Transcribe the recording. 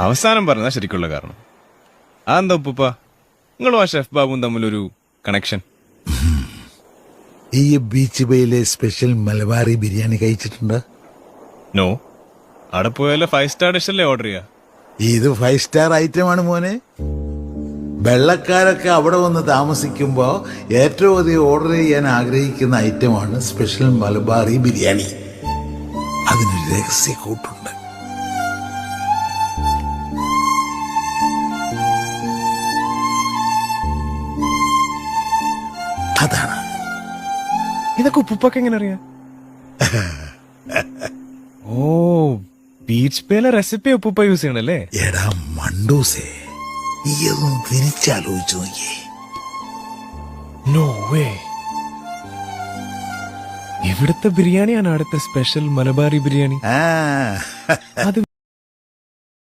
അവസാനം പറഞ്ഞാ ശരിക്കുള്ള കാരണം. അതെന്താ ഉപ്പുപ്പ, നിങ്ങളും ആ ഷെഫ് ബാബുവും തമ്മിലൊരു കണക്ഷൻ? ഈ ബീച്ച് ബേയിലെ സ്പെഷ്യൽ മലബാറി ബിരിയാണി കഴിച്ചിട്ടുണ്ട്? നോ. അവിടെ പോയാലോ 5 സ്റ്റാർ ഡിഷ് അല്ലേ ഓർഡർ ചെയ്യാ? ഇത് 5 സ്റ്റാർ ഐറ്റം ആണ് മോനെ. വെള്ളക്കാരൊക്കെ അവിടെ വന്ന് താമസിക്കുമ്പോ ഏറ്റവും അധികം ഓർഡർ ചെയ്യാൻ ആഗ്രഹിക്കുന്ന ഐറ്റമാണ് സ്പെഷ്യൽ മലബാറി ബിരിയാണി. അതിനൊരു രഹസ്യ കൂട്ടുണ്ട്. അതാണ്. ഇതൊക്കെ ഉപ്പുപ്പൊക്കെ എങ്ങനെ അറിയാം? ഓ, ബീച്ച് പേയിലെ റെസിപ്പി ഉപ്പുപ്പ യൂസ് ചെയ്യണല്ലേ? എടാ മണ്ടൂസേ, ഇതൊന്നും തിരിച്ചാലോചിച്ചു നോക്കിയേ. No way. ഇവിടുത്തെ ബിരിയാണിയാണ് അടുത്ത സ്പെഷ്യൽ മലബാറി ബിരിയാണി. ആ അത്